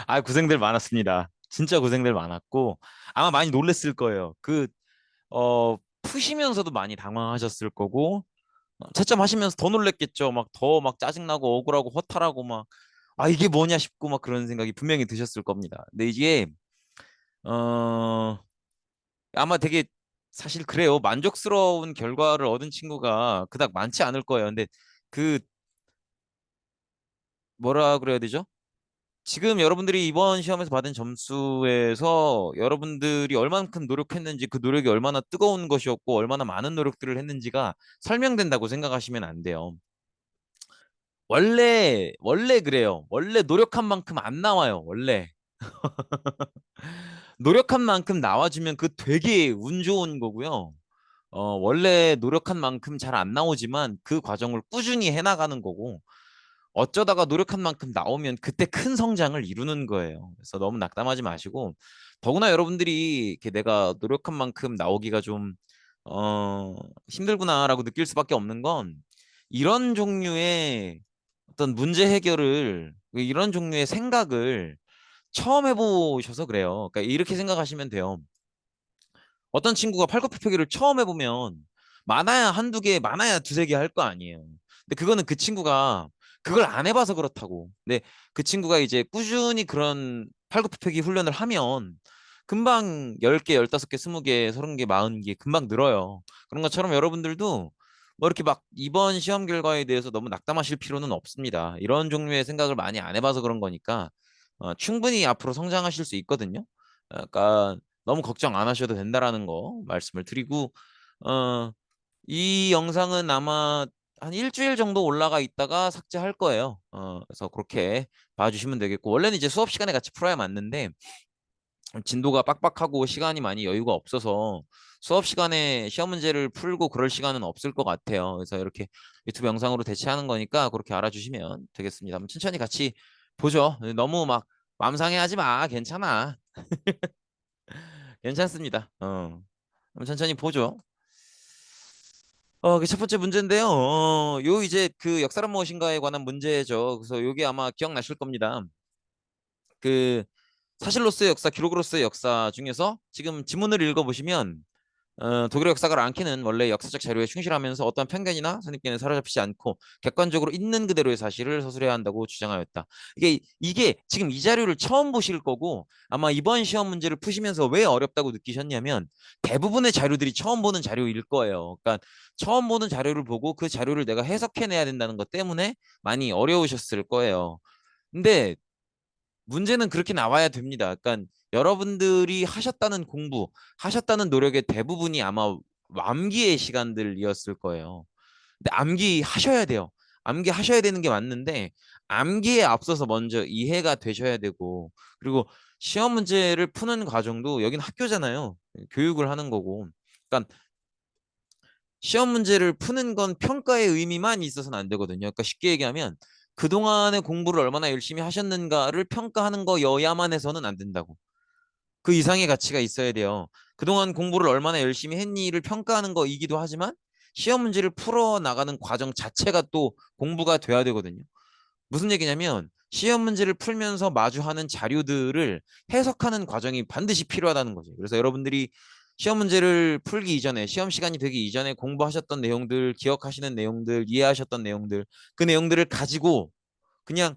아, 고생들 많았습니다. 진짜 고생들 많았고 아마 많이 놀랬을 거예요. 푸시면서도 많이 당황하셨을 거고 채점 하시면서 더 놀랬겠죠. 막 더 막 짜증나고 억울하고 허탈하고 막 아, 이게 뭐냐 싶고 막 그런 생각이 분명히 드셨을 겁니다. 근데 이게 어 아마 되게 사실 그래요. 만족스러운 결과를 얻은 친구가 그닥 많지 않을 거예요. 근데 그 뭐라 그래야 되죠? 지금 여러분들이 이번 시험에서 받은 점수에서 여러분들이 얼만큼 노력했는지 그 노력이 얼마나 뜨거운 것이었고 얼마나 많은 노력들을 했는지가 설명된다고 생각하시면 안 돼요. 원래 그래요. 원래 노력한 만큼 안 나와요. 원래. 노력한 만큼 나와주면 그 되게 운 좋은 거고요. 원래 노력한 만큼 잘 안 나오지만 그 과정을 꾸준히 해나가는 거고 어쩌다가 노력한 만큼 나오면 그때 큰 성장을 이루는 거예요. 그래서 너무 낙담하지 마시고 더구나 여러분들이 이렇게 내가 노력한 만큼 나오기가 좀 어, 힘들구나라고 느낄 수밖에 없는 건 이런 종류의 어떤 문제 해결을 이런 종류의 생각을 처음 해보셔서 그래요. 그러니까 이렇게 생각하시면 돼요. 어떤 친구가 팔굽혀펴기를 처음 해보면 많아야 한두 개, 많아야 두세 개 할 거 아니에요. 근데 그거는 그 친구가 그걸 안 해봐서 그렇다고. 근데 그 친구가 이제 꾸준히 그런 팔굽혀펴기 훈련을 하면 금방 10개, 15개, 20개, 30개, 40개 금방 늘어요. 그런 것처럼 여러분들도 뭐 이렇게 막 이번 시험 결과에 대해서 너무 낙담하실 필요는 없습니다. 이런 종류의 생각을 많이 안 해봐서 그런 거니까 충분히 앞으로 성장하실 수 있거든요. 약간 너무 걱정 안 하셔도 된다라는 거 말씀을 드리고 어, 이 영상은 아마 한 일주일 정도 올라가 있다가 삭제할 거예요. 그래서 그렇게 봐주시면 되겠고 원래는 이제 수업 시간에 같이 풀어야 맞는데 진도가 빡빡하고 시간이 많이 여유가 없어서 수업 시간에 시험 문제를 풀고 그럴 시간은 없을 것 같아요. 그래서 이렇게 유튜브 영상으로 대체하는 거니까 그렇게 알아주시면 되겠습니다. 한번 천천히 같이 보죠. 너무 막 마음 상해하지 마. 괜찮아. 괜찮습니다. 그럼 천천히 보죠. 그 첫 번째 문제인데요. 요 이제 그 역사란 무엇인가에 관한 문제죠. 그래서 요게 아마 기억나실 겁니다. 그 사실로서의 역사, 기록으로서의 역사 중에서 지금 지문을 읽어보시면 독일의 역사가 랑키는 원래 역사적 자료에 충실하면서 어떠한 편견이나 선입견에 사로잡히지 않고 객관적으로 있는 그대로의 사실을 서술해야 한다고 주장하였다. 이게 지금 이 자료를 처음 보실 거고 아마 이번 시험 문제를 푸시면서 왜 어렵다고 느끼셨냐면 대부분의 자료들이 처음 보는 자료일 거예요. 그러니까 처음 보는 자료를 보고 그 자료를 내가 해석해내야 된다는 것 때문에 많이 어려우셨을 거예요. 근데 문제는 그렇게 나와야 됩니다. 그러니까 여러분들이 하셨다는 공부, 하셨다는 노력의 대부분이 아마 암기의 시간들이었을 거예요. 근데 암기 하셔야 돼요. 암기 하셔야 되는 게 맞는데 암기에 앞서서 먼저 이해가 되셔야 되고 그리고 시험 문제를 푸는 과정도 여긴 학교잖아요. 교육을 하는 거고. 그러니까 시험 문제를 푸는 건 평가의 의미만 있어서는 안 되거든요. 그러니까 쉽게 얘기하면 그동안의 공부를 얼마나 열심히 하셨는가를 평가하는 거여야만 해서는 안 된다고. 그 이상의 가치가 있어야 돼요. 그동안 공부를 얼마나 열심히 했니를 평가하는 거이기도 하지만 시험 문제를 풀어 나가는 과정 자체가 또 공부가 돼야 되거든요. 무슨 얘기냐면 시험 문제를 풀면서 마주하는 자료들을 해석하는 과정이 반드시 필요하다는 거죠. 그래서 여러분들이 시험 문제를 풀기 이전에 시험 시간이 되기 이전에 공부하셨던 내용들, 기억하시는 내용들, 이해하셨던 내용들, 그 내용들을 가지고 그냥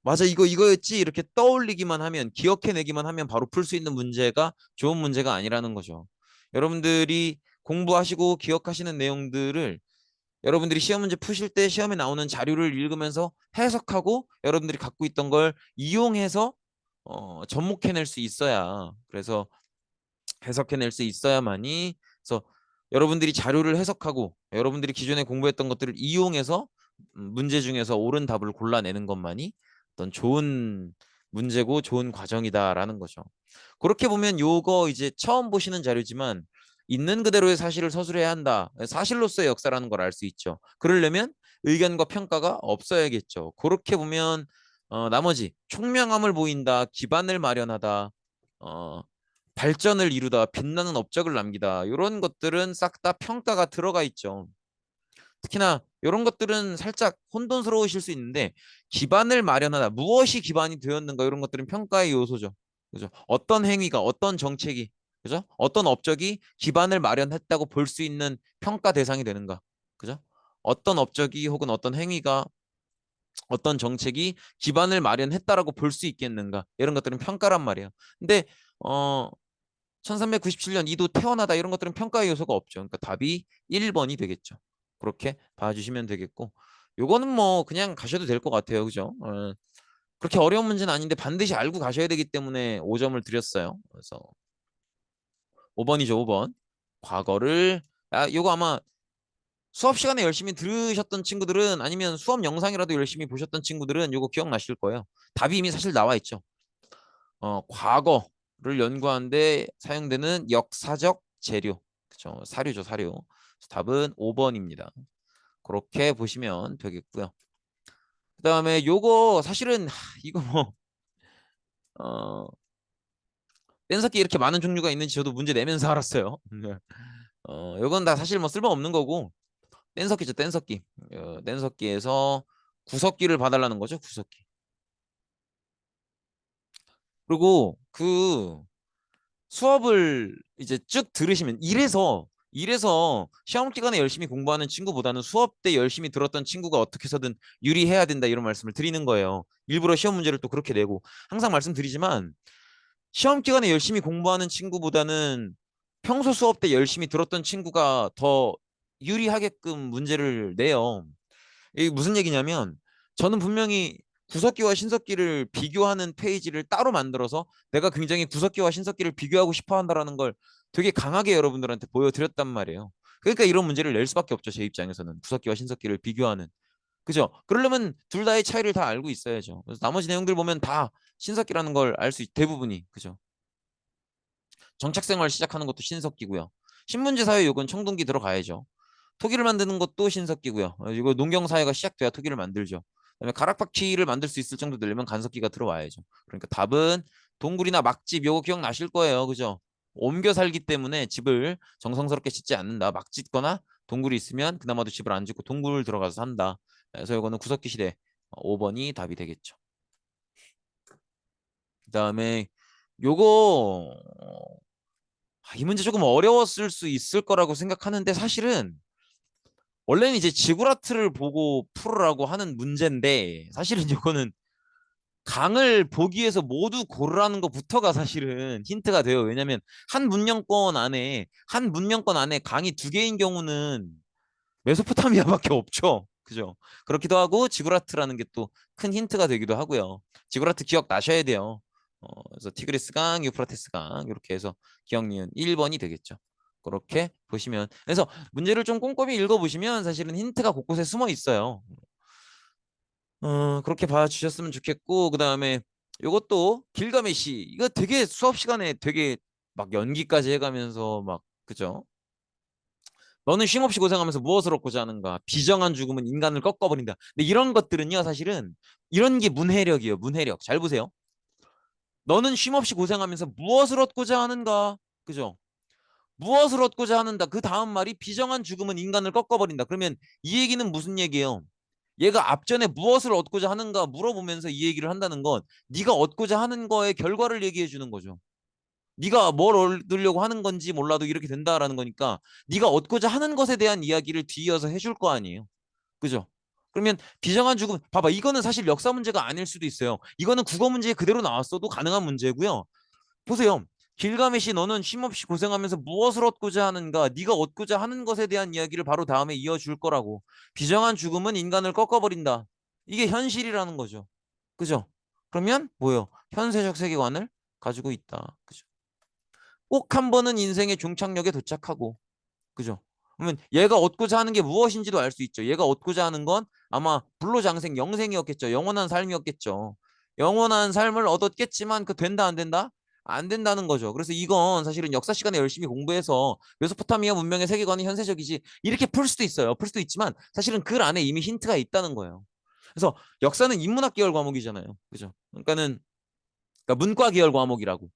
맞아 이거였지 이렇게 떠올리기만 하면 기억해내기만 하면 바로 풀 수 있는 문제가 좋은 문제가 아니라는 거죠. 여러분들이 공부하시고 기억하시는 내용들을 여러분들이 시험 문제 푸실 때 시험에 나오는 자료를 읽으면서 해석하고 여러분들이 갖고 있던 걸 이용해서 접목해낼 수 있어야 그래서 해석해낼 수 있어야만이 그래서 여러분들이 자료를 해석하고 여러분들이 기존에 공부했던 것들을 이용해서 문제 중에서 옳은 답을 골라내는 것만이 어떤 좋은 문제고 좋은 과정이다라는 거죠. 그렇게 보면 요거 이제 처음 보시는 자료지만 있는 그대로의 사실을 서술해야 한다. 사실로서의 역사라는 걸 알 수 있죠. 그러려면 의견과 평가가 없어야겠죠. 그렇게 보면 나머지 총명함을 보인다, 기반을 마련하다, 어, 발전을 이루다, 빛나는 업적을 남기다. 이런 것들은 싹 다 평가가 들어가 있죠. 특히나 이런 것들은 살짝 혼돈스러우실 수 있는데 기반을 마련하다. 무엇이 기반이 되었는가 이런 것들은 평가의 요소죠. 그죠? 어떤 행위가 어떤 정책이 그죠? 어떤 업적이 기반을 마련했다고 볼 수 있는 평가 대상이 되는가. 그죠? 어떤 업적이 혹은 어떤 행위가 어떤 정책이 기반을 마련했다라고 볼 수 있겠는가. 이런 것들은 평가란 말이에요. 근데 어 1397년 이도 태어나다 이런 것들은 평가의 요소가 없죠. 그러니까 답이 1번이 되겠죠. 그렇게 봐주시면 되겠고 요거는 뭐 그냥 가셔도 될 것 같아요. 그죠? 그렇게 어려운 문제는 아닌데 반드시 알고 가셔야 되기 때문에 5점을 드렸어요. 그래서 5번이죠. 5번. 과거를 요거 아마 수업 시간에 열심히 들으셨던 친구들은 아니면 수업 영상이라도 열심히 보셨던 친구들은 요거 기억나실 거예요. 답이 이미 사실 나와 있죠. 과거를 연구하는데 사용되는 역사적 재료. 그쵸? 사료죠, 사료. 답은 5번입니다. 그렇게 보시면 되겠고요. 그다음에 요거 사실은 이거 뭐 어, 뗀석기 이렇게 많은 종류가 있는지 저도 문제 내면서 알았어요. 네. 요건 다 사실 뭐 쓸모없는 거고 뗀석기죠, 뗀석기. 뗀석기에서 구석기를 봐달라는 거죠, 구석기. 그리고 그 수업을 이제 쭉 들으시면 이래서 시험 기간에 열심히 공부하는 친구보다는 수업 때 열심히 들었던 친구가 어떻게 해서든 유리해야 된다 이런 말씀을 드리는 거예요. 일부러 시험 문제를 또 그렇게 내고 항상 말씀드리지만 시험 기간에 열심히 공부하는 친구보다는 평소 수업 때 열심히 들었던 친구가 더 유리하게끔 문제를 내요. 이게 무슨 얘기냐면 저는 분명히 구석기와 신석기를 비교하는 페이지를 따로 만들어서 내가 굉장히 구석기와 신석기를 비교하고 싶어 한다라는 걸 되게 강하게 여러분들한테 보여드렸단 말이에요. 그러니까 이런 문제를 낼 수밖에 없죠. 제 입장에서는 구석기와 신석기를 비교하는. 그죠? 그러려면 둘 다의 차이를 다 알고 있어야죠. 그래서 나머지 내용들 보면 다 신석기라는 걸 알 수 대부분이. 그죠? 정착생활 시작하는 것도 신석기고요. 신문지 사회 요건 청동기 들어가야죠. 토기를 만드는 것도 신석기고요. 이거 농경사회가 시작돼야 토기를 만들죠. 그다음에 가락바퀴를 만들 수 있을 정도 되려면 간석기가 들어와야죠. 그러니까 답은 동굴이나 막집 요거 기억나실 거예요. 그죠? 옮겨 살기 때문에 집을 정성스럽게 짓지 않는다. 막 짓거나 동굴이 있으면 그나마도 집을 안 짓고 동굴 들어가서 산다. 그래서 이거는 구석기 시대 5번이 답이 되겠죠. 그다음에 요거 이 문제 조금 어려웠을 수 있을 거라고 생각하는데 사실은 원래는 이제 지구라트를 보고 풀으라고 하는 문제인데 사실은 이거는 강을 보기 위해서 모두 고르라는 것부터가 사실은 힌트가 돼요. 왜냐면 한 문명권 안에 강이 두 개인 경우는 메소포타미아밖에 없죠. 그죠? 그렇기도 하고 지구라트라는 게 또 큰 힌트가 되기도 하고요. 지구라트 기억 나셔야 돼요. 그래서 티그리스 강, 유프라테스 강 이렇게 해서 기억 니은 1번이 되겠죠. 그렇게 보시면 그래서 문제를 좀 꼼꼼히 읽어보시면 사실은 힌트가 곳곳에 숨어 있어요. 그렇게 봐주셨으면 좋겠고 그다음에 요것도 길가메시 이거 되게 수업 시간에 되게 막 연기까지 해가면서 막 그죠? 너는 쉼없이 고생하면서 무엇을 얻고자 하는가? 비정한 죽음은 인간을 꺾어버린다. 근데 이런 것들은요, 사실은 이런 게 문해력이에요. 문해력. 잘 보세요. 너는 쉼없이 고생하면서 무엇을 얻고자 하는가? 그죠? 무엇을 얻고자 하는다. 그 다음 말이 비정한 죽음은 인간을 꺾어버린다. 그러면 이 얘기는 무슨 얘기예요? 얘가 앞전에 무엇을 얻고자 하는가 물어보면서 이 얘기를 한다는 건 네가 얻고자 하는 거의 결과를 얘기해 주는 거죠. 네가 뭘 얻으려고 하는 건지 몰라도 이렇게 된다라는 거니까 네가 얻고자 하는 것에 대한 이야기를 뒤이어서 해줄 거 아니에요. 그죠? 그러면 비정한 죽음 봐봐 이거는 사실 역사 문제가 아닐 수도 있어요. 이거는 국어 문제에 그대로 나왔어도 가능한 문제고요. 보세요. 길가메시 너는 쉼없이 고생하면서 무엇을 얻고자 하는가? 네가 얻고자 하는 것에 대한 이야기를 바로 다음에 이어줄 거라고. 비정한 죽음은 인간을 꺾어버린다. 이게 현실이라는 거죠. 그죠? 그러면 뭐요? 현세적 세계관을 가지고 있다. 그죠? 꼭 한 번은 인생의 종착역에 도착하고 그죠? 그러면 얘가 얻고자 하는 게 무엇인지도 알 수 있죠. 얘가 얻고자 하는 건 아마 불로장생 영생이었겠죠. 영원한 삶이었겠죠. 영원한 삶을 얻었겠지만 그 된다 안 된다? 안 된다는 거죠. 그래서 이건 사실은 역사 시간에 열심히 공부해서 메소포타미아 문명의 세계관이 현세적이지 이렇게 풀 수도 있어요. 풀 수도 있지만 사실은 글 안에 이미 힌트가 있다는 거예요. 그래서 역사는 인문학 계열 과목이잖아요. 그죠? 그러니까 문과 계열 과목이라고.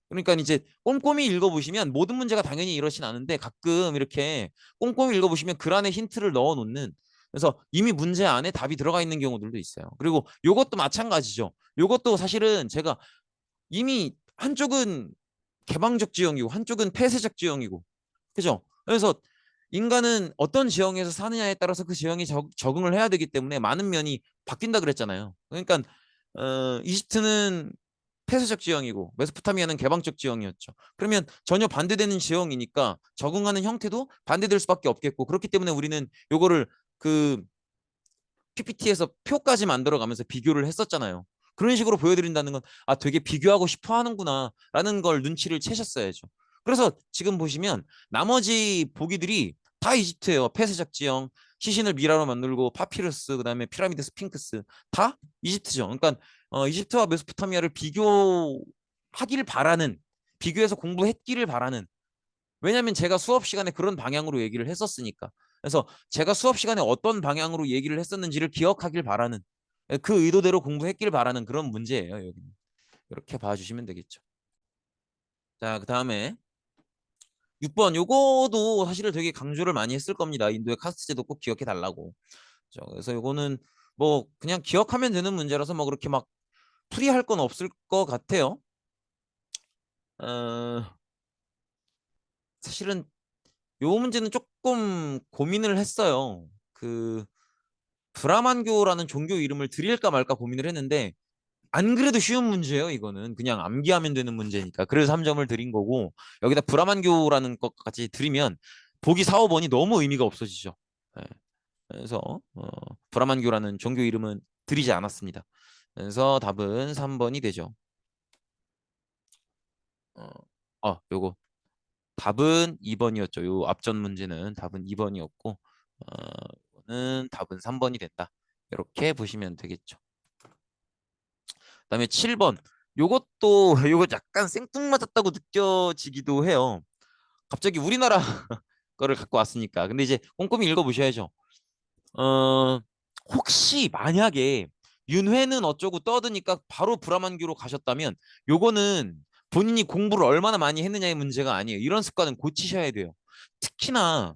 그러니까 이제 꼼꼼히 읽어보시면 모든 문제가 당연히 이렇진 않은데 가끔 이렇게 꼼꼼히 읽어보시면 글 안에 힌트를 넣어놓는 그래서 이미 문제 안에 답이 들어가 있는 경우들도 있어요. 그리고 요것도 마찬가지죠. 요것도 사실은 제가 이미 한쪽은 개방적 지형이고 한쪽은 폐쇄적 지형이고, 그죠? 그래서 인간은 어떤 지형에서 사느냐에 따라서 그 지형에 적응을 해야 되기 때문에 많은 면이 바뀐다 그랬잖아요. 그러니까 이집트는 폐쇄적 지형이고 메소포타미아는 개방적 지형이었죠. 그러면 전혀 반대되는 지형이니까 적응하는 형태도 반대될 수밖에 없겠고, 그렇기 때문에 우리는 요거를 그 PPT에서 표까지 만들어가면서 비교를 했었잖아요. 그런 식으로 보여드린다는 건 되게 비교하고 싶어 하는구나 라는 걸 눈치를 채셨어야죠. 그래서 지금 보시면 나머지 보기들이 다 이집트예요. 폐쇄적 지형, 시신을 미라로 만들고 파피루스, 그다음에 피라미드 스핑크스, 다 이집트죠. 그러니까 이집트와 메소포타미아를 비교하길 바라는, 비교해서 공부했기를 바라는, 왜냐하면 제가 수업 시간에 그런 방향으로 얘기를 했었으니까. 그래서 제가 수업 시간에 어떤 방향으로 얘기를 했었는지를 기억하길 바라는, 그 의도대로 공부했길 바라는 그런 문제예요. 여기는 이렇게 봐주시면 되겠죠. 자, 그 다음에 6번, 요거도 사실은 되게 강조를 많이 했을 겁니다. 인도의 카스트 제도 꼭 기억해 달라고. 그래서 요거는 뭐 그냥 기억하면 되는 문제라서 뭐 그렇게 막 풀이할 건 없을 것 같아요. 어, 사실은 요 문제는 조금 고민을 했어요. 그 브라만교라는 종교 이름을 드릴까 말까 고민을 했는데, 안 그래도 쉬운 문제예요. 이거는 그냥 암기하면 되는 문제니까. 그래서 3점을 드린 거고, 여기다 브라만교라는 것까지 드리면 보기 4, 5번이 너무 의미가 없어지죠. 예. 그래서 브라만교라는 종교 이름은 드리지 않았습니다. 그래서 답은 3번이 되죠. 어, 요거 답은 2번이었죠. 요 앞전 문제는 답은 2번이었고, 이거는 답은 3번이 된다. 이렇게 보시면 되겠죠. 그다음에 7번. 요것도 요거 약간 생뚱맞았다고 느껴지기도 해요. 갑자기 우리나라 거를 갖고 왔으니까. 근데 이제 꼼꼼히 읽어보셔야죠. 어, 혹시 만약에 윤회는 어쩌고 떠드니까 바로 브라만교로 가셨다면 요거는 본인이 공부를 얼마나 많이 했느냐의 문제가 아니에요. 이런 습관은 고치셔야 돼요. 특히나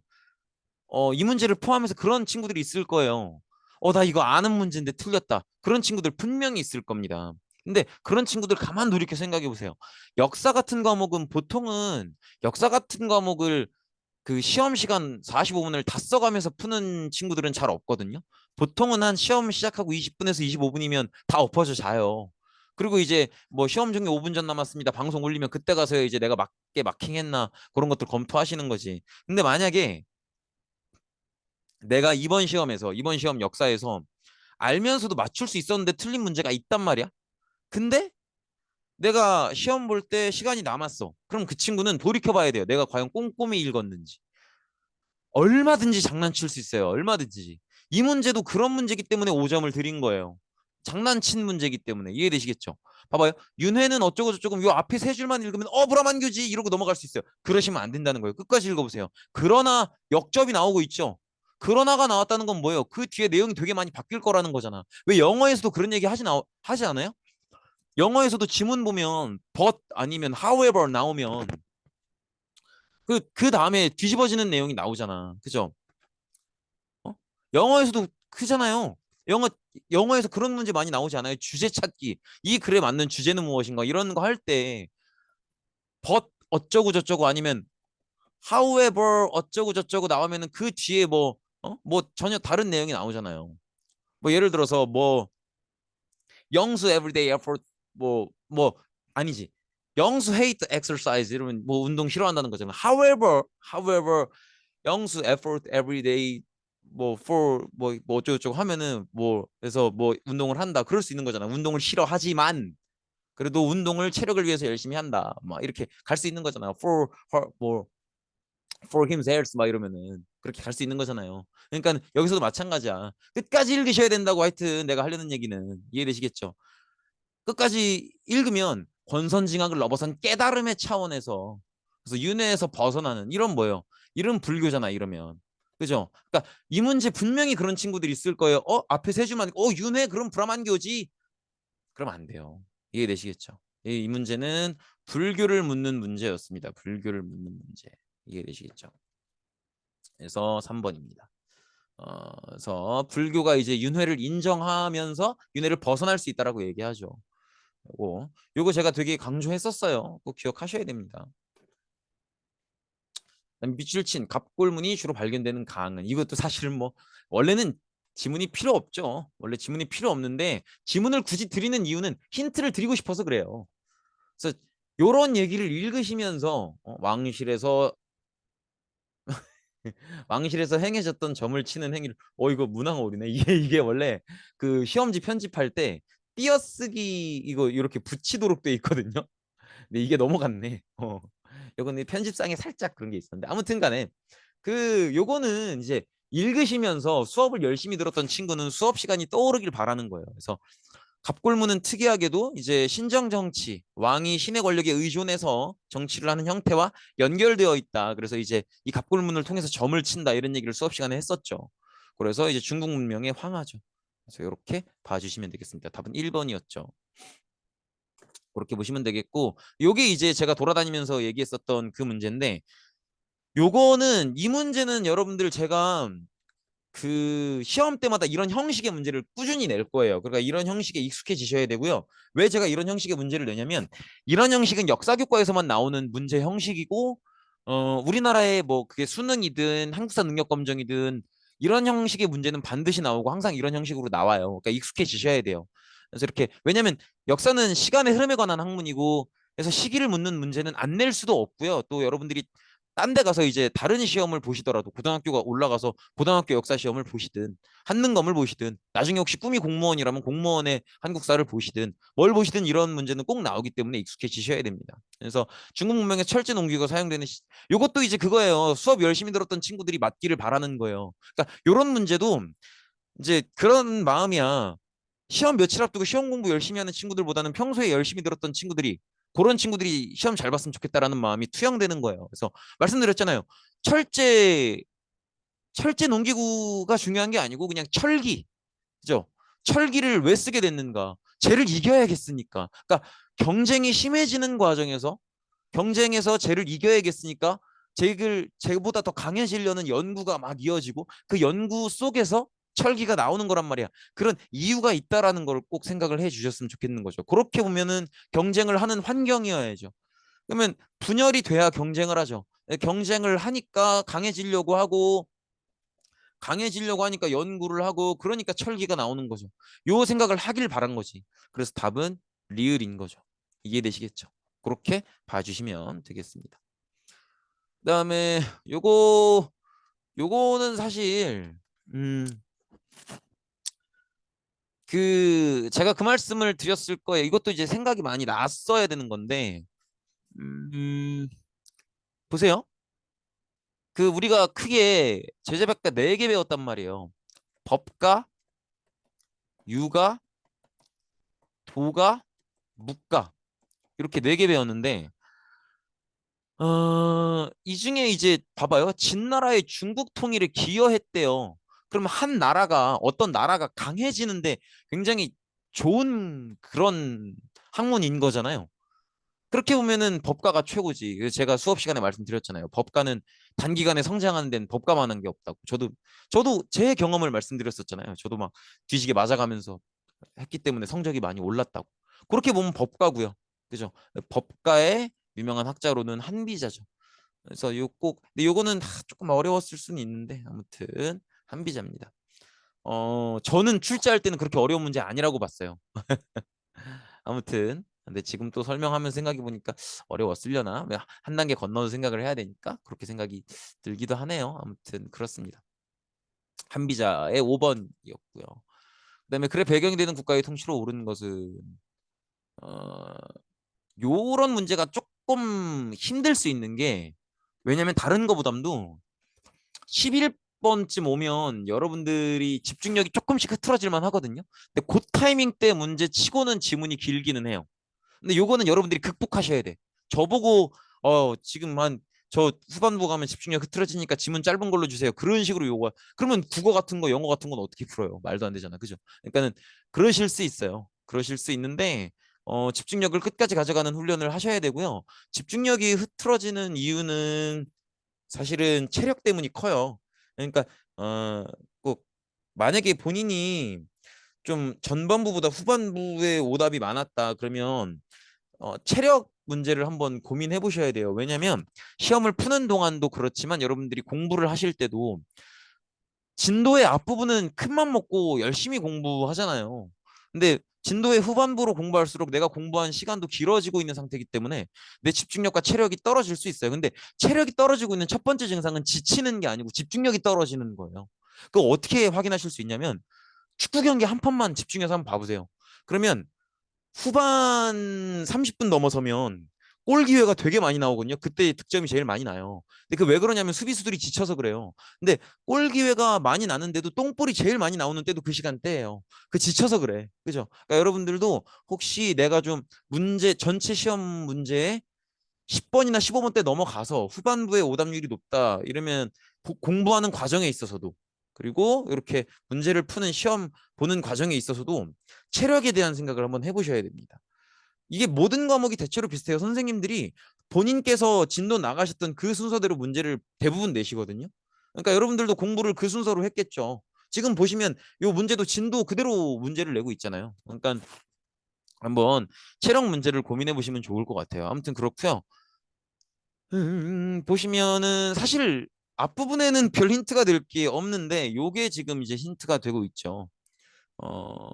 이 문제를 포함해서 그런 친구들이 있을 거예요. 나 이거 아는 문제인데 틀렸다. 그런 친구들 분명히 있을 겁니다. 근데 그런 친구들 가만 돌이켜 생각해 보세요. 역사 같은 과목은 보통은 역사 같은 과목을 그 시험 시간 45분을 다 써가면서 푸는 친구들은 잘 없거든요. 보통은 한 시험 시작하고 20분에서 25분이면 다 엎어져 자요. 그리고 이제 뭐 시험 종료 5분 전 남았습니다. 방송 올리면 그때 가서 이제 내가 맞게 마킹했나 그런 것들 검토하시는 거지. 근데 만약에 내가 이번 시험 역사에서 알면서도 맞출 수 있었는데 틀린 문제가 있단 말이야. 근데 내가 시험 볼 때 시간이 남았어. 그럼 그 친구는 돌이켜 봐야 돼요. 내가 과연 꼼꼼히 읽었는지. 얼마든지 장난칠 수 있어요. 얼마든지. 이 문제도 그런 문제이기 때문에 5점을 드린 거예요. 장난친 문제이기 때문에. 이해되시겠죠? 봐봐요. 윤회는 어쩌고 저쩌고 요 앞에 세 줄만 읽으면 브라만교지 이러고 넘어갈 수 있어요. 그러시면 안 된다는 거예요. 끝까지 읽어보세요. 그러나 역접이 나오고 있죠. 그러나가 나왔다는 건 뭐예요? 그 뒤에 내용이 되게 많이 바뀔 거라는 거잖아. 왜 영어에서도 그런 얘기 하지 않아요? 영어에서도 지문 보면 but 아니면 however 나오면 그 다음에 뒤집어지는 내용이 나오잖아. 그죠? 어? 영어에서도 크잖아요. 영어 영어에서 그런 문제 많이 나오지 않아요? 주제 찾기. 이 글에 맞는 주제는 무엇인가? 이런 거 할 때 but 어쩌고 저쩌고 아니면 however 어쩌고 저쩌고 나오면은 그 뒤에 뭐 전혀 다른 내용이 나오잖아요. 뭐 예를 들어서 뭐 영수 everyday effort 뭐 아니지. 영수 hate exercise 이러면 뭐 운동 싫어한다는 거잖아. however 영수 effort every day 뭐 for 뭐 어쩌고저쩌고 하면은 뭐 그래서 뭐 운동을 한다 그럴 수 있는 거잖아. 운동을 싫어하지만 그래도 운동을 체력을 위해서 열심히 한다 막 이렇게 갈 수 있는 거잖아. for her 뭐 for him's health 막 이러면은 그렇게 갈 수 있는 거잖아요. 그러니까 여기서도 마찬가지야. 끝까지 읽으셔야 된다고. 하여튼 내가 하려는 얘기는 이해되시겠죠? 끝까지 읽으면 권선징악을 넘어선 깨달음의 차원에서, 그래서 윤회에서 벗어나는 이런 뭐예요? 이런 불교잖아. 이러면 그죠? 그러니까 이 문제 분명히 그런 친구들이 있을 거예요. 앞에 세 줄만 윤회 그럼 브라만교지. 그럼 안 돼요. 이해되시겠죠? 이 문제는 불교를 묻는 문제였습니다. 불교를 묻는 문제. 이해되시겠죠? 그래서 3번입니다. 그래서 불교가 이제 윤회를 인정하면서 윤회를 벗어날 수 있다라고 얘기하죠. 요거 제가 되게 강조했었어요. 꼭 기억하셔야 됩니다. 밑줄친 갑골문이 주로 발견되는 강은, 이것도 사실은 뭐 원래는 지문이 필요 없죠. 원래 지문이 필요 없는데 지문을 굳이 드리는 이유는 힌트를 드리고 싶어서 그래요. 그래서 요런 얘기를 읽으시면서 왕실에서 왕실에서 행해졌던 점을 치는 행위를, 이거 문항 오류네. 이게 원래 그 시험지 편집할 때 띄어쓰기 이거 이렇게 붙이도록 돼 있거든요. 근데 이게 넘어갔네. 요거는 편집상에 살짝 그런 게 있었는데, 아무튼 간에 요거는 이제 읽으시면서 수업을 열심히 들었던 친구는 수업 시간이 떠오르길 바라는 거예요. 그래서 갑골문은 특이하게도 이제 신정 정치, 왕이 신의 권력에 의존해서 정치를 하는 형태와 연결되어 있다. 그래서 이제 이 갑골문을 통해서 점을 친다, 이런 얘기를 수업 시간에 했었죠. 그래서 이제 중국 문명의 황하죠. 그래서 이렇게 봐주시면 되겠습니다. 답은 1번이었죠. 그렇게 보시면 되겠고, 요게 이제 제가 돌아다니면서 얘기했었던 그 문제인데, 요거는 이 문제는 여러분들 제가 그 시험 때마다 이런 형식의 문제를 꾸준히 낼 거예요. 그러니까 이런 형식에 익숙해지셔야 되고요. 왜 제가 이런 형식의 문제를 내냐면, 이런 형식은 역사 교과에서만 나오는 문제 형식이고, 우리나라의 뭐 그게 수능이든 한국사 능력 검정이든 이런 형식의 문제는 반드시 나오고 항상 이런 형식으로 나와요. 그러니까 익숙해지셔야 돼요. 그래서 이렇게, 왜냐면 역사는 시간의 흐름에 관한 학문이고, 그래서 시기를 묻는 문제는 안 낼 수도 없고요. 또 여러분들이 딴 데 가서 이제 다른 시험을 보시더라도, 고등학교가 올라가서 고등학교 역사 시험을 보시든 한능검을 보시든 나중에 혹시 꿈이 공무원이라면 공무원의 한국사를 보시든 뭘 보시든 이런 문제는 꼭 나오기 때문에 익숙해지셔야 됩니다. 그래서 중국 문명의 철제 농기가 사용되는 요것도 이제 그거예요. 수업 열심히 들었던 친구들이 맞기를 바라는 거예요. 그러니까 이런 문제도 이제 그런 마음이야. 시험 며칠 앞두고 시험 공부 열심히 하는 친구들보다는 평소에 열심히 들었던 친구들이, 그런 친구들이 시험 잘 봤으면 좋겠다라는 마음이 투영되는 거예요. 그래서 말씀드렸잖아요. 철제 철제 농기구가 중요한 게 아니고 그냥 철기, 그죠? 철기를 왜 쓰게 됐는가? 쟤를 이겨야겠으니까. 그러니까 경쟁이 심해지는 과정에서, 경쟁에서 쟤를 이겨야겠으니까 쟤보다 더 강해지려는 연구가 막 이어지고, 그 연구 속에서 철기가 나오는 거란 말이야. 그런 이유가 있다라는 걸 꼭 생각을 해 주셨으면 좋겠는 거죠. 그렇게 보면은 경쟁을 하는 환경이어야죠. 그러면 분열이 돼야 경쟁을 하죠. 경쟁을 하니까 강해지려고 하고, 강해지려고 하니까 연구를 하고, 그러니까 철기가 나오는 거죠. 요 생각을 하길 바란 거지. 그래서 답은 리을인 거죠. 이해되시겠죠? 그렇게 봐주시면 되겠습니다. 그다음에 요거는 사실 제가 그 말씀을 드렸을 거예요. 이것도 이제 생각이 많이 났어야 되는 건데, 음, 보세요. 우리가 크게 제재백과 4개 배웠단 말이에요. 법가, 유가, 도가, 묵가, 이렇게 4개 배웠는데, 이 중에 이제 봐봐요. 진나라의 중국 통일에 기여했대요. 그러면 한 나라가, 어떤 나라가 강해지는데 굉장히 좋은 그런 학문인 거잖아요. 그렇게 보면은 법가가 최고지. 그래서 제가 수업 시간에 말씀드렸잖아요. 법가는 단기간에 성장하는 데는 법가만한 게 없다고. 저도 제 경험을 말씀드렸었잖아요. 저도 막 뒤지게 맞아가면서 했기 때문에 성적이 많이 올랐다고. 그렇게 보면 법가고요. 그죠? 법가의 유명한 학자로는 한비자죠. 그래서 근데 요거는 조금 어려웠을 수는 있는데, 아무튼 한비자입니다. 저는 출제할 때는 그렇게 어려운 문제 아니라고 봤어요. 아무튼 근데 지금 또 설명하면 생각해 보니까 어려웠으려나, 한 단계 건너서 생각을 해야 되니까 그렇게 생각이 들기도 하네요. 아무튼 그렇습니다. 한비자의 5번이었고요. 그다음에 그래 배경이 되는 국가의 통치로 오른 것은, 어, 요런 문제가 조금 힘들 수 있는 게, 왜냐면 다른 거보담도 11번쯤 오면 여러분들이 집중력이 조금씩 흐트러질 만 하거든요. 근데 그 타이밍 때 문제 치고는 지문이 길기는 해요. 근데 요거는 여러분들이 극복하셔야 돼. 저보고 지금 저 후반부 가면 집중력 흐트러지니까 지문 짧은 걸로 주세요, 그런 식으로 요거, 그러면 국어 같은 거 영어 같은 건 어떻게 풀어요? 말도 안 되잖아, 그죠? 그러니까는 그러실 수 있어요. 그러실 수 있는데, 집중력을 끝까지 가져가는 훈련을 하셔야 되고요. 집중력이 흐트러지는 이유는 사실은 체력 때문이 커요. 그러니까 꼭 만약에 본인이 좀 전반부보다 후반부에 오답이 많았다 그러면 체력 문제를 한번 고민해 보셔야 돼요. 왜냐면 시험을 푸는 동안도 그렇지만 여러분들이 공부를 하실 때도 진도의 앞부분은 큰맘 먹고 열심히 공부하잖아요. 근데 진도의 후반부로 공부할수록 내가 공부한 시간도 길어지고 있는 상태이기 때문에 내 집중력과 체력이 떨어질 수 있어요. 근데 체력이 떨어지고 있는 첫 번째 증상은 지치는 게 아니고 집중력이 떨어지는 거예요. 그거 어떻게 확인하실 수 있냐면 축구 경기 한 판만 집중해서 한번 봐보세요. 그러면 후반 30분 넘어서면 골 기회가 되게 많이 나오거든요. 그때 득점이 제일 많이 나요. 근데 그 왜 그러냐면 수비수들이 지쳐서 그래요. 근데 골 기회가 많이 나는데도 똥볼이 제일 많이 나오는 때도 그 시간대예요. 그 지쳐서 그래. 그죠? 그러니까 여러분들도 혹시 내가 좀 문제 전체 시험 문제에 10번이나 15번대 넘어가서 후반부에 오답률이 높다 이러면 공부하는 과정에 있어서도 그리고 이렇게 문제를 푸는 시험 보는 과정에 있어서도 체력에 대한 생각을 한번 해보셔야 됩니다. 이게 모든 과목이 대체로 비슷해요. 선생님들이 본인께서 진도 나가셨던 그 순서대로 문제를 대부분 내시거든요. 그러니까 여러분들도 공부를 그 순서로 했겠죠. 지금 보시면 이 문제도 진도 그대로 문제를 내고 있잖아요. 그러니까 한번 체력 문제를 고민해 보시면 좋을 것 같아요. 아무튼 그렇고요. 보시면은 사실 앞부분에는 별 힌트가 될 게 없는데 요게 지금 이제 힌트가 되고 있죠. 어,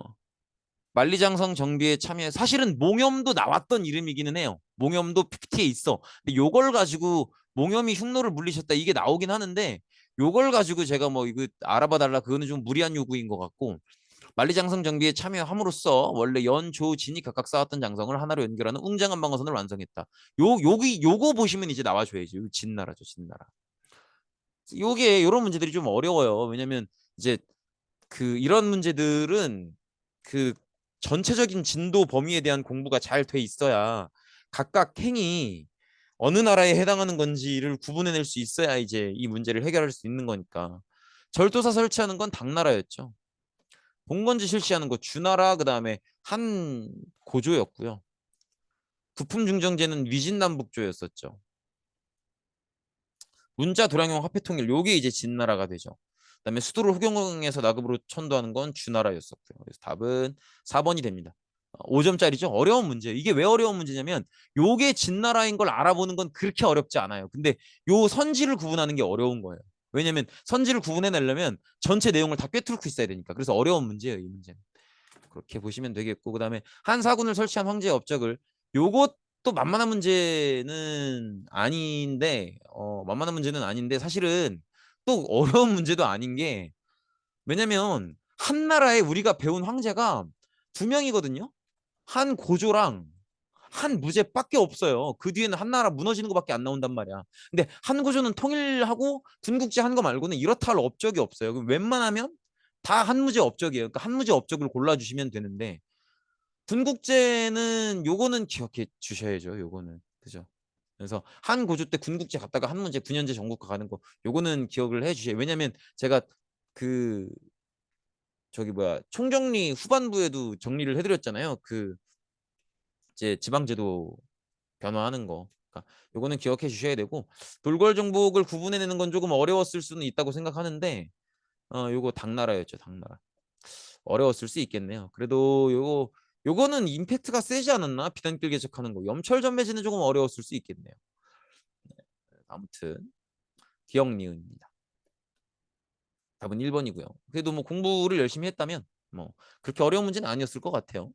만리장성 정비에 참여 사실은 몽염도 나왔던 이름이기는 해요. 몽염도 PPT에 있어. 근데 요걸 가지고 몽염이 흉노를 물리셨다 이게 나오긴 하는데 요걸 가지고 제가 뭐 이거 알아봐 달라 그거는 좀 무리한 요구인 것 같고 만리장성 정비에 참여함으로써 원래 연, 조, 진이 각각 쌓았던 장성을 하나로 연결하는 웅장한 방어선을 완성했다. 요거 보시면 이제 나와줘야죠. 요 진나라죠, 진나라. 요게 요런 문제들이 좀 어려워요. 왜냐면 이제 그 이런 문제들은 그 전체적인 진도 범위에 대한 공부가 잘 돼 있어야 각각 행이 어느 나라에 해당하는 건지를 구분해낼 수 있어야 이제 이 문제를 해결할 수 있는 거니까. 절도사 설치하는 건 당나라였죠. 봉건지 실시하는 거 주나라 그다음에 한 고조였고요. 부품 중정제는 위진남북조였었죠. 문자 도량용 화폐 통일 요게 이제 진나라가 되죠. 그다음에 수도를 후경에서 나급으로 천도하는 건 주나라였었고요. 그래서 답은 4번이 됩니다. 5점짜리죠. 어려운 문제. 이게 왜 어려운 문제냐면 요게 진나라인 걸 알아보는 건 그렇게 어렵지 않아요. 근데 요 선지를 구분하는 게 어려운 거예요. 왜냐면 선지를 구분해내려면 전체 내용을 다 꿰뚫고 있어야 되니까. 그래서 어려운 문제예요, 이 문제는. 그렇게 보시면 되겠고 그다음에 한 사군을 설치한 황제의 업적을 요것도 만만한 문제는 아닌데 만만한 문제는 아닌데 사실은 또 어려운 문제도 아닌 게 왜냐면 한 나라에 우리가 배운 황제가 두 명이거든요. 한 고조랑 한 무제밖에 없어요. 그 뒤에는 한 나라 무너지는 것밖에 안 나온단 말이야. 근데 한 고조는 통일하고 군국제 한 거 말고는 이렇다 할 업적이 없어요. 그럼 웬만하면 다 한무제 업적이에요. 그러니까 한무제 업적을 골라주시면 되는데 군국제는 요거는 기억해 주셔야죠. 요거는 그죠? 그래서 한 고조 때 군국제 갔다가 한 문제 9년제 전국가 가는 거 요거는 기억을 해 주셔야. 왜냐면 제가 그 저기 뭐야 총정리 후반부에도 정리를 해드렸잖아요. 그 이제 지방제도 변화하는 거. 그러니까 요거는 기억해 주셔야 되고 돌궐 정복을 구분해내는 건 조금 어려웠을 수는 있다고 생각하는데 요거 당나라였죠. 당나라. 어려웠을 수 있겠네요. 그래도 요거는 임팩트가 세지 않았나? 비단길 개척하는 거. 염철전매제는 조금 어려웠을 수 있겠네요. 아무튼 기억 니은입니다. 답은 1번이고요. 그래도 뭐 공부를 열심히 했다면 뭐 그렇게 어려운 문제는 아니었을 것 같아요.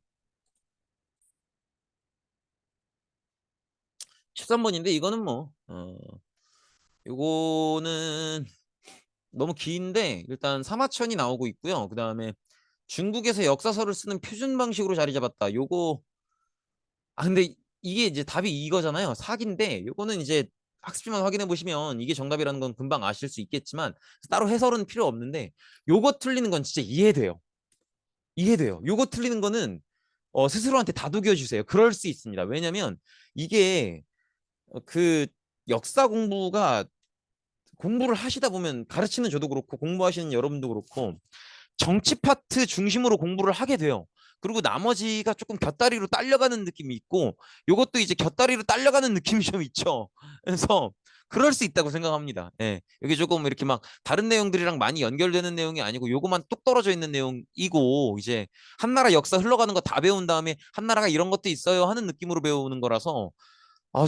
13번인데 이거는 뭐 요거는 너무 긴데 일단 사마천이 나오고 있고요. 그다음에 중국에서 역사서를 쓰는 표준 방식으로 자리 잡았다. 요거 근데 이게 이제 답이 이거잖아요. 사기인데 요거는 이제 학습지만 확인해 보시면 이게 정답이라는 건 금방 아실 수 있겠지만 따로 해설은 필요 없는데 요거 틀리는 건 진짜 이해돼요. 이해돼요. 요거 틀리는 거는 스스로한테 다독여 주세요. 그럴 수 있습니다. 왜냐면 이게 그 역사 공부가 공부를 하시다 보면 가르치는 저도 그렇고 공부하시는 여러분도 그렇고 정치 파트 중심으로 공부를 하게 돼요. 그리고 나머지가 조금 곁다리로 딸려가는 느낌이 있고 요것도 이제 곁다리로 딸려가는 느낌이 좀 있죠. 그래서 그럴 수 있다고 생각합니다. 예. 여기 조금 이렇게 막 다른 내용들이랑 많이 연결되는 내용이 아니고 요것만 뚝 떨어져 있는 내용이고 이제 한나라 역사 흘러가는 거 다 배운 다음에 한나라가 이런 것도 있어요 하는 느낌으로 배우는 거라서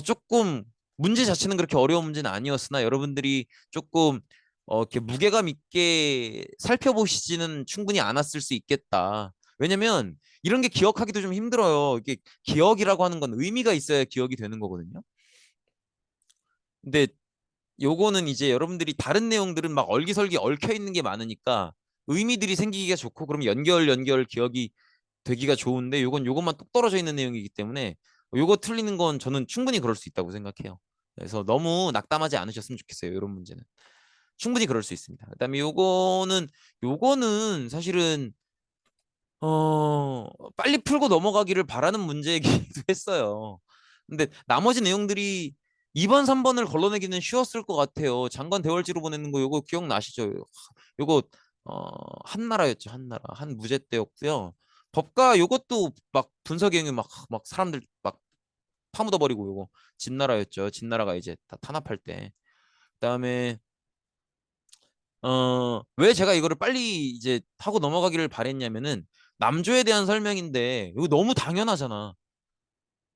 조금 문제 자체는 그렇게 어려운 문제는 아니었으나 여러분들이 조금 이렇게 무게감 있게 살펴보시지는 충분히 않았을 수 있겠다. 왜냐면 이런 게 기억하기도 좀 힘들어요. 이게 기억이라고 하는 건 의미가 있어야 기억이 되는 거거든요. 근데 요거는 이제 여러분들이 다른 내용들은 막 얼기설기 얽혀 있는 게 많으니까 의미들이 생기기가 좋고 그럼 연결 기억이 되기가 좋은데 요건 요것만 뚝 떨어져 있는 내용이기 때문에 요거 틀리는 건 저는 충분히 그럴 수 있다고 생각해요. 그래서 너무 낙담하지 않으셨으면 좋겠어요. 이런 문제는 충분히 그럴 수 있습니다. 그다음에 요거는 사실은 빨리 풀고 넘어가기를 바라는 문제이기도 했어요. 근데 나머지 내용들이 2번, 3번을 걸러내기는 쉬웠을 것 같아요. 장관 대월지로 보내는 거 요거 기억나시죠? 요거 한나라였죠. 한나라. 한무제 때였고요. 법과 요것도 막 분석행위 막 사람들 막 파묻어 버리고 요거 진나라였죠. 진나라가 이제 다 탄압할 때. 그다음에 왜 제가 이거를 빨리 이제 하고 넘어가기를 바랬냐면은 남조에 대한 설명인데 이거 너무 당연하잖아.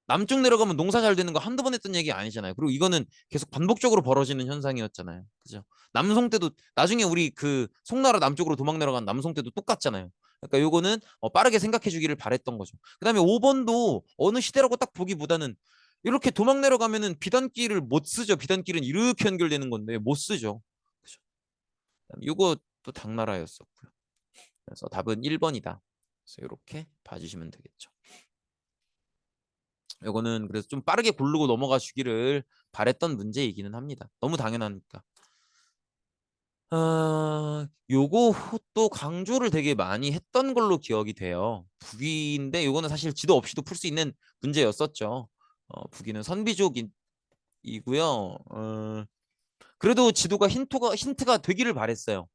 남쪽 내려가면 농사 잘 되는 거 한두 번 했던 얘기 아니잖아요. 그리고 이거는 계속 반복적으로 벌어지는 현상이었잖아요. 그죠? 남송 때도 나중에 우리 그 송나라 남쪽으로 도망 내려간 남송 때도 똑같잖아요. 그러니까 요거는 빠르게 생각해 주기를 바랬던 거죠. 그다음에 5번도 어느 시대라고 딱 보기보다는 이렇게 도망 내려가면은 비단길을 못 쓰죠. 비단길은 이렇게 연결되는 건데 못 쓰죠. 그죠? 요것도 당나라였었고요. 그래서 답은 1번이다. 그래서 이렇게 봐주시면 되겠죠. 요거는 그래서 좀 빠르게 고르고 넘어가 주기를 바랬던 문제이기는 합니다. 너무 당연하니까. 요거 또 강조를 되게 많이 했던 걸로 기억이 돼요. 북위인데 요거는 사실 지도 없이도 풀 수 있는 문제였었죠. 북위는 선비족이고요. 그래도 지도가 힌트가 되기를 바랬어요.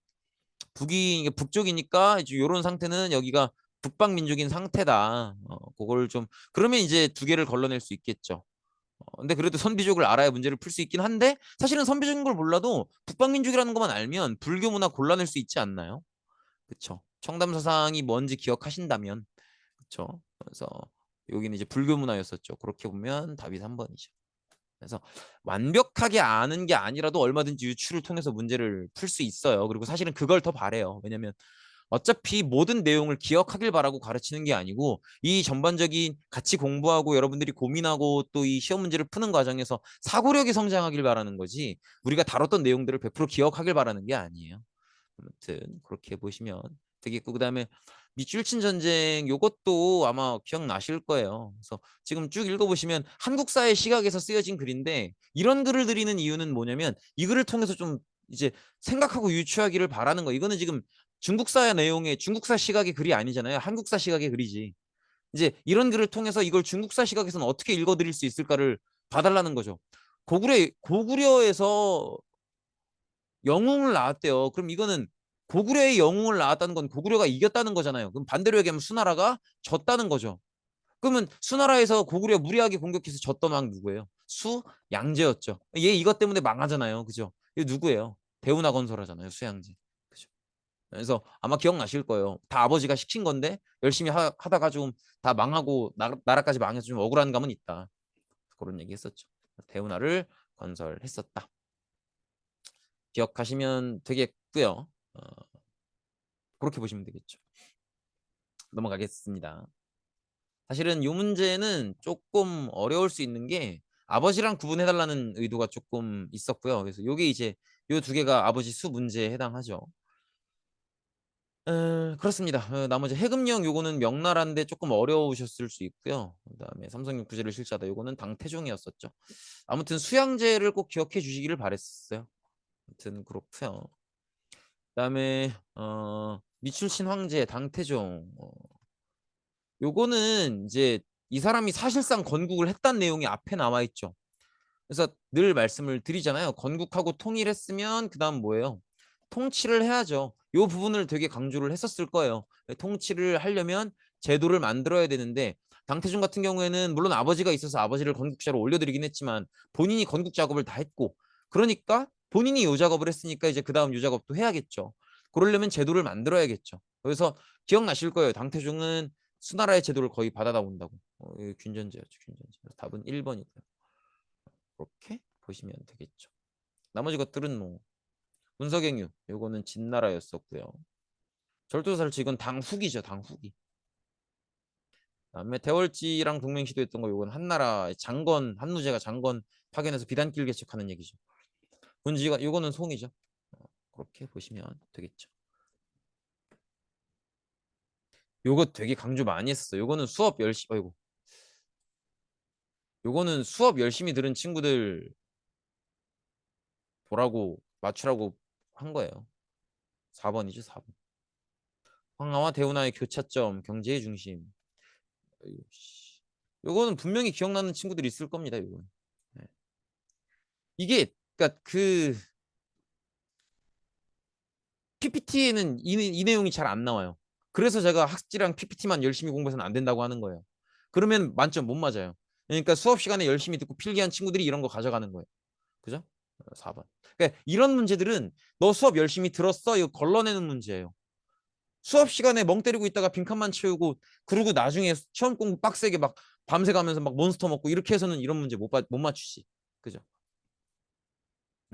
북이 북쪽이니까 이제 요런 상태는 여기가 북방 민족인 상태다. 그걸 좀 그러면 이제 두 개를 걸러낼 수 있겠죠. 근데 그래도 선비족을 알아야 문제를 풀 수 있긴 한데 사실은 선비족인 걸 몰라도 북방 민족이라는 것만 알면 불교 문화 골라낼 수 있지 않나요? 그렇죠. 청담사상이 뭔지 기억하신다면 그렇죠. 그래서 여기는 이제 불교 문화였었죠. 그렇게 보면 답이 3번이죠. 그래서 완벽하게 아는 게 아니라도 얼마든지 유추를 통해서 문제를 풀 수 있어요. 그리고 사실은 그걸 더 바래요. 왜냐면 어차피 모든 내용을 기억하길 바라고 가르치는 게 아니고 이 전반적인 같이 공부하고 여러분들이 고민하고 또 이 시험 문제를 푸는 과정에서 사고력이 성장하길 바라는 거지 우리가 다뤘던 내용들을 100% 기억하길 바라는 게 아니에요. 아무튼 그렇게 보시면 되겠고 그다음에 미줄친 전쟁 요것도 아마 기억나실 거예요. 그래서 지금 쭉 읽어보시면 한국사의 시각에서 쓰여진 글인데 이런 글을 드리는 이유는 뭐냐면 이 글을 통해서 좀 이제 생각하고 유추하기를 바라는 거. 이거는 지금 중국사 내용의 중국사 시각의 글이 아니잖아요. 한국사 시각의 글이지. 이제 이런 글을 통해서 이걸 중국사 시각에서는 어떻게 읽어드릴 수 있을까를 봐달라는 거죠. 고구려에서 영웅을 낳았대요. 그럼 이거는 고구려의 영웅을 낳았다는 건 고구려가 이겼다는 거잖아요. 그럼 반대로 얘기하면 수나라가 졌다는 거죠. 그러면 수나라에서 고구려 무리하게 공격해서 졌던 왕 누구예요? 수양제였죠. 얘 이것 때문에 망하잖아요. 그죠? 이거 누구예요? 대운하 건설하잖아요. 수양제. 그죠? 그래서 아마 기억나실 거예요. 다 아버지가 시킨 건데 열심히 하다가 좀 다 망하고 나라까지 망해서 좀 억울한 감은 있다. 그런 얘기 했었죠. 대운하를 건설했었다. 기억하시면 되겠고요. 그렇게 보시면 되겠죠. 넘어가겠습니다. 사실은 이 문제는 조금 어려울 수 있는 게 아버지랑 구분해달라는 의도가 조금 있었고요. 그래서 이게 이제 이 두 개가 아버지 수 문제에 해당하죠. 그렇습니다. 나머지 해금령 요거는 명나라인데 조금 어려우셨을 수 있고요. 그다음에 삼성육 구제를 실자다 요거는 당태종이었었죠. 아무튼 수양제를 꼭 기억해 주시기를 바랬어요. 아무튼 그렇고요. 그다음에 미출신 황제 당태종 요거는 이제 이 사람이 사실상 건국을 했다는 내용이 앞에 나와 있죠. 그래서 늘 말씀을 드리잖아요. 건국하고 통일했으면 그다음 뭐예요? 통치를 해야죠. 요 부분을 되게 강조를 했었을 거예요. 통치를 하려면 제도를 만들어야 되는데 당태종 같은 경우에는 물론 아버지가 있어서 아버지를 건국자로 올려드리긴 했지만 본인이 건국 작업을 다 했고 그러니까 본인이 요 작업을 했으니까 이제 그 다음 요 작업도 해야겠죠. 그러려면 제도를 만들어야겠죠. 그래서 기억나실 거예요. 당태종은 수나라의 제도를 거의 받아다 온다고. 이거 균전제였죠. 균전제. 답은 1번이고요. 그렇게 보시면 되겠죠. 나머지 것들은 뭐 문서갱유 요거는 진나라였었고요. 절도살치 이건 당후기죠. 당후기. 그다음에 대월지랑 동맹 시도했던 거 요건 한나라 장건 한무제가 장건 파견해서 비단길 개척하는 얘기죠. 군지가 요거는 송이죠. 그렇게 보시면 되겠죠. 요거 되게 강조 많이 했었어. 요거는 수업 열심히 아이고. 요거는 수업 열심히 들은 친구들 보라고 맞추라고 한 거예요. 4번이죠, 4번. 황하와 대운하의 교차점, 경제의 중심. 아이고, 씨. 요거는 분명히 기억나는 친구들이 있을 겁니다, 요건. 네. 이게 그러니까 그 PPT에는 이 내용이 잘 안 나와요. 그래서 제가 학지랑 PPT만 열심히 공부해서는 안 된다고 하는 거예요. 그러면 만점 못 맞아요. 그러니까 수업 시간에 열심히 듣고 필기한 친구들이 이런 거 가져가는 거예요. 그죠? 4번. 그러니까 이런 문제들은 너 수업 열심히 들었어? 이거 걸러내는 문제예요. 수업 시간에 멍 때리고 있다가 빈칸만 채우고 그러고 나중에 시험 공부 빡세게 막 밤새 가면서 막 몬스터 먹고 이렇게 해서는 이런 문제 못 맞추지. 그죠?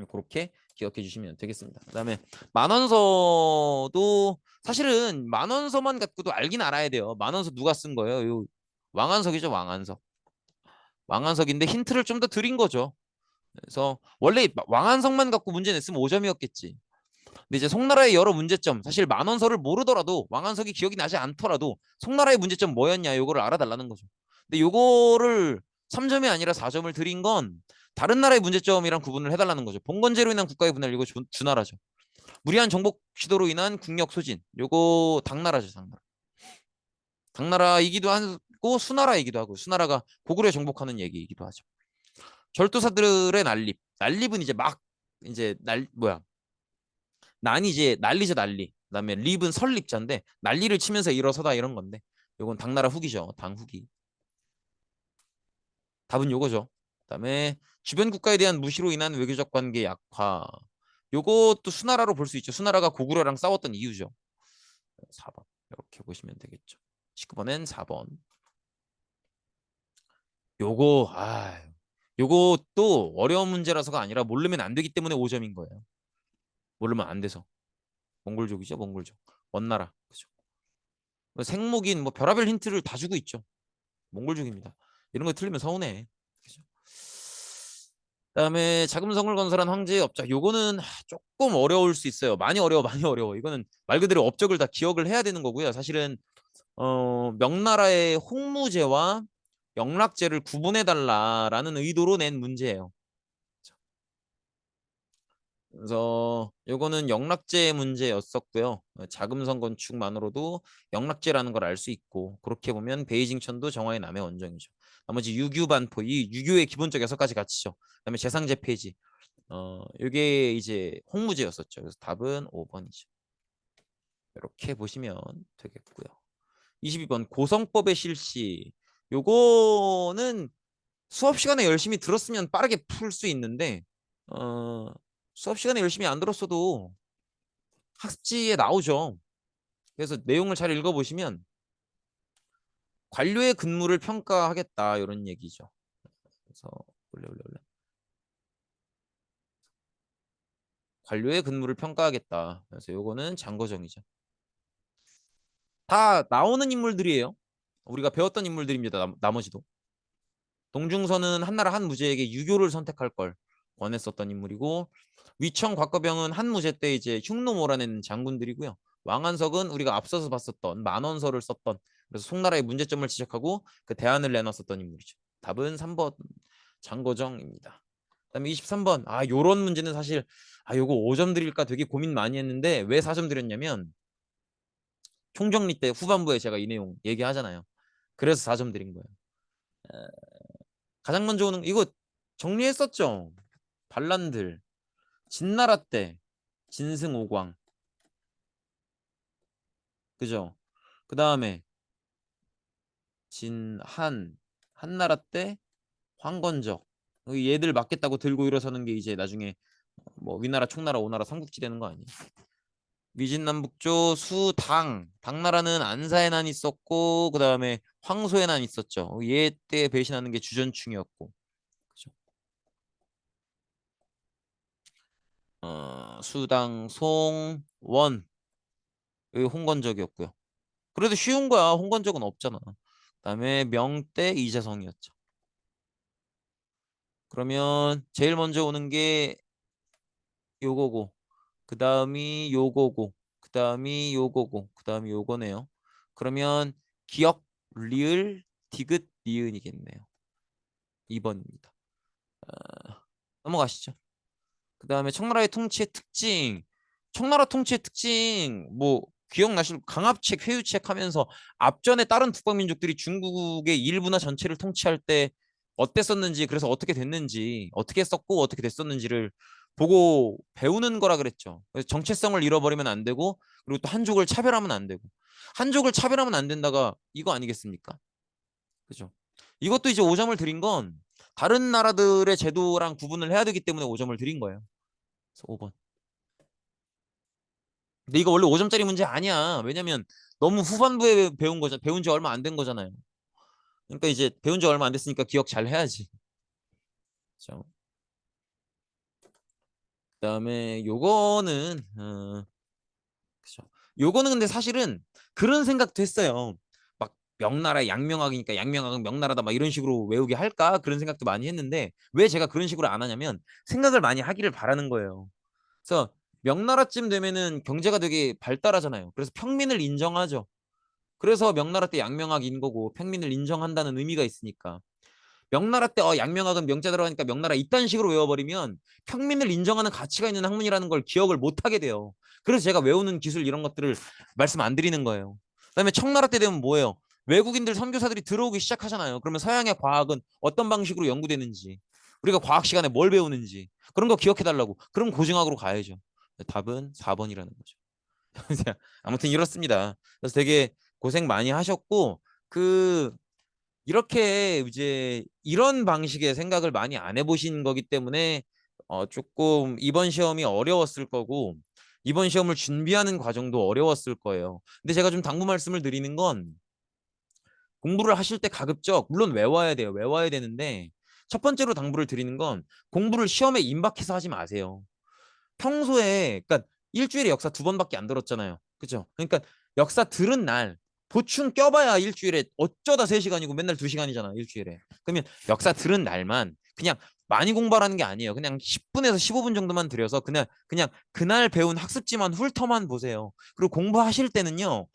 그렇게 기억해 주시면 되겠습니다. 그다음에 만원서도 사실은 만원서만 갖고도 알긴 알아야 돼요. 만원서 누가 쓴 거예요? 요 왕한석이죠, 왕한석. 왕한석인데 힌트를 좀 더 드린 거죠. 그래서 원래 왕한석만 갖고 문제 냈으면 5점이었겠지. 근데 이제 송나라의 여러 문제점, 사실 만원서를 모르더라도 왕한석이 기억이 나지 않더라도 송나라의 문제점 뭐였냐 요거를 알아달라는 거죠. 근데 요거를 3점이 아니라 4점을 드린 건 다른 나라의 문제점이랑 구분을 해달라는 거죠. 봉건제로 인한 국가의 분할 이거 주나라죠. 무리한 정복 시도로 인한 국력 소진 요거 당나라죠. 당나라. 당나라이기도 하고 수나라이기도 하고 수나라가 고구려 정복하는 얘기이기도 하죠. 절도사들의 난립. 난립은 이제 막 이제 날 뭐야 난이 이제 난리죠 난리. 그다음에 립은 설립자인데 난리를 치면서 일어서다 이런 건데 요건 당나라 후기죠. 당 후기. 답은 요거죠. 그다음에 주변 국가에 대한 무시로 인한 외교적 관계 약화. 요것도 수나라로 볼 수 있죠. 수나라가 고구려랑 싸웠던 이유죠. 4번. 이렇게 보시면 되겠죠. 19번엔 4번. 요거 요것도 어려운 문제라서가 아니라 모르면 안 되기 때문에 5점인 거예요. 모르면 안 돼서. 몽골족이죠, 몽골족. 원나라. 그죠. 생목인 뭐 별하별 힌트를 다 주고 있죠. 몽골족입니다. 이런 거 틀리면 서운해. 그죠? 그다음에 자금성을 건설한 황제의 업적. 요거는 조금 어려울 수 있어요. 많이 어려워, 많이 어려워. 이거는 말 그대로 업적을 다 기억을 해야 되는 거고요. 사실은 명나라의 홍무제와 영락제를 구분해 달라라는 의도로 낸 문제예요. 그래서 요거는 영락제 문제였었고요. 자금성 건축만으로도 영락제라는 걸 알 수 있고 그렇게 보면 베이징천도 정화의 남의 원정이죠. 나머지 유교 반포 이 유교의 기본적 6가지 가치죠. 그다음에 재상제 폐지 요게 이제 홍무제였었죠. 그래서 답은 5번이죠. 이렇게 보시면 되겠고요. 22번 고성법의 실시 요거는 수업 시간에 열심히 들었으면 빠르게 풀 수 있는데 어, 수업 시간에 열심히 안 들었어도 학습지에 나오죠. 그래서 내용을 잘 읽어보시면 관료의 근무를 평가하겠다 이런 얘기죠. 그래서 원래 관료의 근무를 평가하겠다. 그래서 요거는 장거정이죠. 다 나오는 인물들이에요. 우리가 배웠던 인물들입니다. 나머지도. 동중선은 한나라 한 무제에게 유교를 선택할 걸 권했었던 인물이고 위청 곽거병은 한 무제 때 이제 흉노 몰아내는 장군들이고요. 왕한석은 우리가 앞서서 봤었던 만원서를 썼던 그래서 송나라의 문제점을 지적하고 그 대안을 내놨었던 인물이죠. 답은 3번 장거정입니다. 그다음에 23번 요런 문제는 사실 요거 5점 드릴까 되게 고민 많이 했는데 왜 4점 드렸냐면 총정리 때 후반부에 제가 이 내용 얘기하잖아요. 그래서 4점 드린 거예요. 가장 먼저 오는 이거 정리했었죠. 반란들 진나라 때 진승오광 그죠? 그 다음에 진한, 한나라 때 황건적. 얘들 맞겠다고 들고 일어서는 게 이제 나중에 뭐 위나라, 총나라, 오나라 삼국지 되는 거 아니에요? 위진남북조 수당. 당나라는 안사에난 있었고 그다음에 황소에난 있었죠. 얘 때 배신하는 게 주전충이었고. 그죠? 수당, 송, 원. 여기 홍건적이었고요. 그래도 쉬운 거야. 홍건적은 없잖아. 그다음에 명때 이재성이었죠. 그러면 제일 먼저 오는 게 요거고, 그 다음이 요거고, 그 다음이 요거고, 그 다음이 요거네요. 그러면 기역, 리을, 디귿, 니은이겠네요. 2번입니다. 넘어가시죠. 그 다음에 청나라의 통치의 특징. 청나라 통치의 특징, 뭐, 기억나실 강압책, 회유책 하면서 앞전에 다른 북방민족들이 중국의 일부나 전체를 통치할 때 어땠었는지, 그래서 어떻게 됐는지, 어떻게 썼고 어떻게 됐었는지를 보고 배우는 거라 그랬죠. 그래서 정체성을 잃어버리면 안 되고, 그리고 또 한족을 차별하면 안 되고. 한족을 차별하면 안 된다가 이거 아니겠습니까? 그죠? 이것도 이제 5점을 드린 건 다른 나라들의 제도랑 구분을 해야 되기 때문에 5점을 드린 거예요. 그래서 5번. 근데 이거 원래 5점짜리 문제 아니야. 왜냐면 너무 후반부에 배운 거잖아. 배운 지 얼마 안 된 거잖아요. 그러니까 이제 배운 지 얼마 안 됐으니까 기억 잘 해야지. 그죠? 그다음에 요거는 그죠. 요거는 근데 사실은 그런 생각도 했어요. 막 명나라 양명학이니까 양명학은 명나라다 막 이런 식으로 외우게 할까? 그런 생각도 많이 했는데 왜 제가 그런 식으로 안 하냐면 생각을 많이 하기를 바라는 거예요. 그래서 명나라쯤 되면은 경제가 되게 발달하잖아요. 그래서 평민을 인정하죠. 그래서 명나라 때 양명학인 거고 평민을 인정한다는 의미가 있으니까 명나라 때 양명학은 명자 들어가니까 명나라 이딴 식으로 외워버리면 평민을 인정하는 가치가 있는 학문이라는 걸 기억을 못 하게 돼요. 그래서 제가 외우는 기술 이런 것들을 말씀 안 드리는 거예요. 그다음에 청나라 때 되면 뭐예요? 외국인들 선교사들이 들어오기 시작하잖아요. 그러면 서양의 과학은 어떤 방식으로 연구되는지 우리가 과학 시간에 뭘 배우는지 그런 거 기억해 달라고. 그럼 고증학으로 가야죠. 답은 4번이라는 거죠. 아무튼 이렇습니다. 그래서 되게 고생 많이 하셨고 이렇게 이제 이런 방식의 생각을 많이 안 해보신 거기 때문에 조금 이번 시험이 어려웠을 거고 이번 시험을 준비하는 과정도 어려웠을 거예요. 근데 제가 좀 당부 말씀을 드리는 건 공부를 하실 때 가급적 물론 외워야 돼요. 외워야 되는데 첫 번째로 당부를 드리는 건 공부를 시험에 임박해서 하지 마세요. 평소에 그러니까 일주일에 역사 2번밖에 안 들었잖아요. 그죠? 그러니까 역사 들은 날 보충 껴봐야 일주일에 어쩌다 3시간이고 맨날 2시간이잖아 일주일에. 그러면 역사 들은 날만 그냥 많이 공부하라는 게 아니에요. 그냥 10분에서 15분 정도만 들여서 그냥 그날 배운 학습지만 훑어만 보세요. 그리고 공부하실 때는요.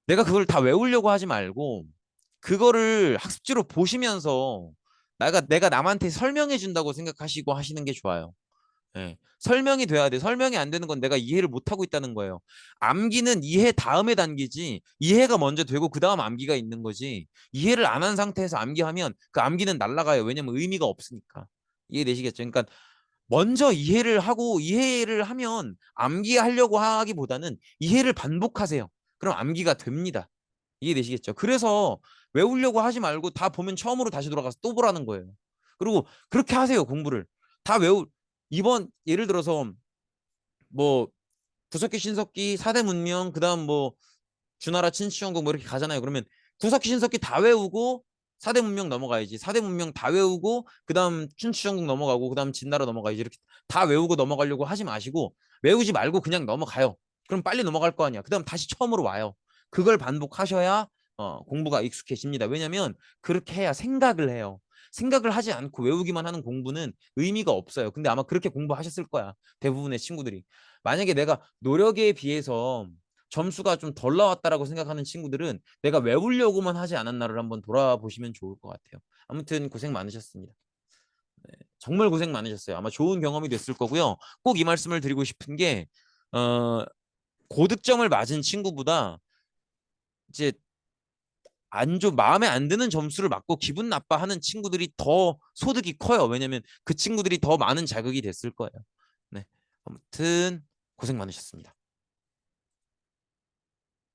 내가 그걸 다 외우려고 하지 말고 그거를 학습지로 보시면서 내가 남한테 설명해 준다고 생각하시고 하시는 게 좋아요. 예. 설명이 돼야 돼. 설명이 안 되는 건 내가 이해를 못 하고 있다는 거예요. 암기는 이해 다음에 단계지. 이해가 먼저 되고 그 다음 암기가 있는 거지. 이해를 안 한 상태에서 암기하면 그 암기는 날라가요. 왜냐면 의미가 없으니까. 이해되시겠죠? 그러니까 먼저 이해를 하고 이해를 하면 암기하려고 하기보다는 이해를 반복하세요. 그럼 암기가 됩니다. 이해되시겠죠? 그래서 외우려고 하지 말고 다 보면 처음으로 다시 돌아가서 또 보라는 거예요. 그리고 그렇게 하세요, 공부를. 다 외우 이번 예를 들어서 뭐 구석기 신석기 4대 문명 그다음 뭐 주나라 친치왕국 뭐 이렇게 가잖아요. 그러면 구석기 신석기 다 외우고 4대 문명 넘어가야지. 4대 문명 다 외우고 그다음 춘추전국 넘어가고 그다음 진나라 넘어가야지. 이렇게 다 외우고 넘어가려고 하지 마시고 외우지 말고 그냥 넘어가요. 그럼 빨리 넘어갈 거 아니야. 그다음 다시 처음으로 와요. 그걸 반복하셔야 공부가 익숙해집니다. 왜냐면 그렇게 해야 생각을 해요. 생각을 하지 않고 외우기만 하는 공부는 의미가 없어요. 근데 아마 그렇게 공부하셨을 거야. 대부분의 친구들이. 만약에 내가 노력에 비해서 점수가 좀 덜 나왔다라고 생각하는 친구들은 내가 외우려고만 하지 않았나를 한번 돌아보시면 좋을 것 같아요. 아무튼 고생 많으셨습니다. 정말 고생 많으셨어요. 아마 좋은 경험이 됐을 거고요. 꼭 이 말씀을 드리고 싶은 게 고득점을 맞은 친구보다 이제 마음에 안 드는 점수를 맞고 기분 나빠하는 친구들이 더 소득이 커요. 왜냐면 그 친구들이 더 많은 자극이 됐을 거예요. 네. 아무튼 고생 많으셨습니다.